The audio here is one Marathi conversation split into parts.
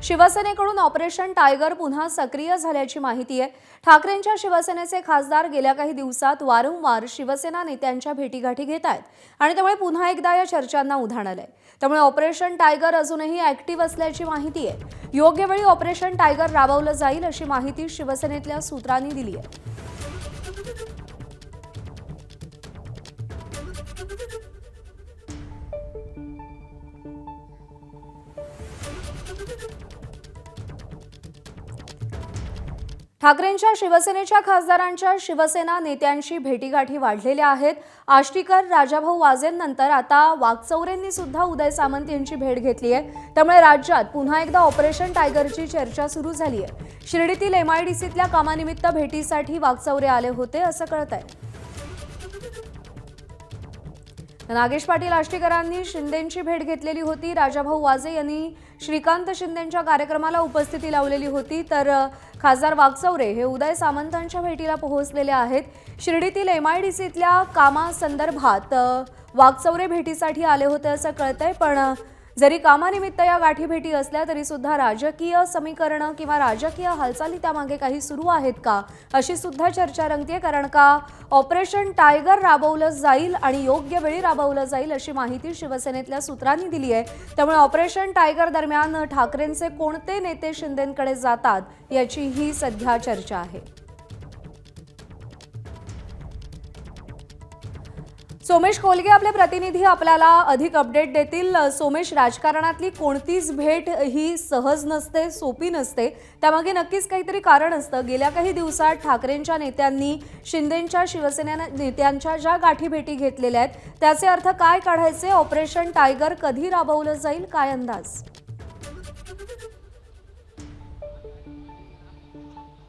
शिवसेनेकडून ऑपरेशन टायगर पुन्हा सक्रिय झाल्याची माहिती आहे। ठाकरेंच्या शिवसेनेचे खासदार गेल्या काही दिवसात वारंवार शिवसेना नेत्यांच्या भेटीगाठी घेत आहेत आणि त्यामुळे पुन्हा एकदा या चर्चांना उधाण आलंय। त्यामुळे ऑपरेशन टायगर अजूनही ऍक्टिव्ह असल्याची माहिती आहे। योग्य वेळी ऑपरेशन टायगर राबवलं जाईल अशी माहिती शिवसेनेतल्या सूत्रांनी दिली आहे। ठाकरेंच्या शिवसेनेच्या खासदारांच्या शिवसेना नेत्यांशी भेटीगाठी वाढलेल्या आहेत। आष्टीकर, राजाभाऊ वाजेंनंतर आता वाकचौरेंनी सुद्धा उदय सामंत यांची भेट घेतली आहे। त्यामुळे राज्यात पुन्हा एकदा ऑपरेशन टायगरची चर्चा सुरू झाली आहे। शिर्डीतील MIDCतल्या कामानिमित्त भेटीसाठी वाकचौरे आले होते असं कळतंय। नागेश पाटील आष्टीकरांनी शिंदेंची भेट घेतलेली होती। राजाभाऊ वाजे यांनी श्रीकांत शिंदेंच्या कार्यक्रमाला उपस्थिती लावलेली होती, तर खासदार वाकचौरे हे उदय सामंतांच्या भेटीला पोहोचलेले आहेत। शिर्डीतील MIDCतल्या कामासंदर्भात वाकचौरे भेटीसाठी आले होते असं कळतंय, पण जरी कामानिमित्त या गाठी भेटी असल्या तरी सुद्धा राजकीय समीकरणं किंवा राजकीय हालचाली त्यामागे काही सुरू आहेत का अशी सुद्धा चर्चा रंगतेय। कारण का ऑपरेशन टायगर राबवलं जाईल आणि योग्य वेळी राबवलं जाईल अशी माहिती शिवसेनेतल्या सूत्रांनी दिली आहे। त्यामुळे ऑपरेशन टायगर दरम्यान ठाकरेंचे कोणते नेते शिंदेंकडे जातात याची ही सध्या चर्चा आहे। सोमेश कोलगे आपले प्रतिनिधी आपल्याला अधिक अपडेट देतील। सोमेश, राजकारणातली कोणतीच भेट ही सहज नसते, सोपी नसते, त्यामागे नक्कीच काहीतरी कारण असतं। गेल्या काही दिवसात ठाकरेंच्या नेत्यांनी शिंदेंच्या शिवसेना नेत्यांच्या ज्या गाठी भेटी घेतलेल्या आहेत त्याचे अर्थ काय काढायचे? ऑपरेशन टायगर कधी राबवलं जाईल, काय अंदाज?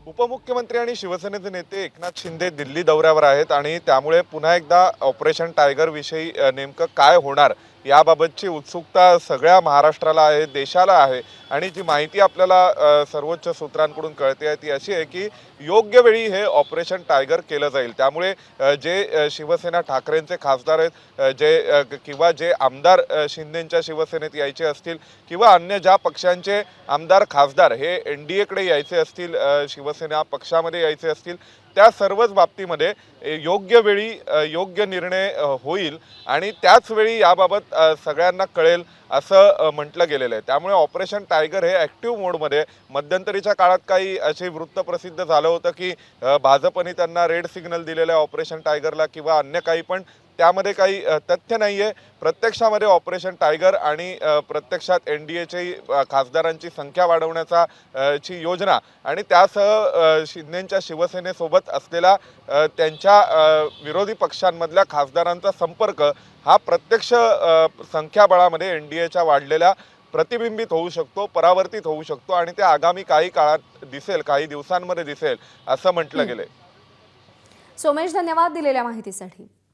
उपमुख्यमंत्री आणि शिवसेनेचे नेते एकनाथ शिंदे दिल्ली दौऱ्यावर आहेत आणि त्यामुळे पुन्हा एकदा ऑपरेशन टायगर विषयी नेमकं काय होणार याबाबतची उत्सुकता सगळ्या महाराष्ट्राला आहे, देशाला आहे। आणि जी माहिती आपल्याला सर्वोच्च सूत्रांकडून कळते आहे ती अशी आहे की योग्य वेळी हे ऑपरेशन टायगर केलं जाईल। त्यामुळे जे शिवसेना ठाकरेंचे खासदार आहेत, किंवा जे आमदार शिंदेंच्या शिवसेनेत यायचे असतील किंवा अन्य ज्या पक्षांचे आमदार खासदार हे NDAकडे यायचे असतील, शिवसेना पक्षामध्ये यायचे असतील, त्या सर्वच बाबतीमध्ये योग्य वेळी योग्य निर्णय होईल आणि त्याच वेळी याबाबत सगळ्यांना कळेल असं म्हटलं गेलेलं आहे। त्यामुळे ऑपरेशन टायगर हे ॲक्टिव्ह मोडमध्ये, मध्यंतरीच्या काळात काही असे वृत्त प्रसिद्ध झालं होतं की भाजपने त्यांना रेड सिग्नल दिलेलं आहे ऑपरेशन टायगरला किंवा अन्य काही, पण त्यामध्ये काही तथ्य नाही आहे। प्रत्यक्षामध्ये ऑपरेशन टायगर आणि प्रत्यक्षात NDAची खासदारांची संख्या वाढवण्याचा ची योजना आणि त्यासह शिंदेंच्या शिवसेनेसोबत असलेला त्यांच्या विरोधी पक्षांमधल्या खासदारांचा संपर्क हा प्रत्यक्ष संख्याबळामध्ये NDAच्या वाढलेल्या प्रतिबिंबित होऊ शकतो, परावर्तित होऊ शकतो आणि ते आगामी काही काळात दिसेल, काही दिवसांमध्ये दिसेल असं म्हटलं गेलंय। सोमेश, धन्यवाद दिलेल्या माहितीसाठी।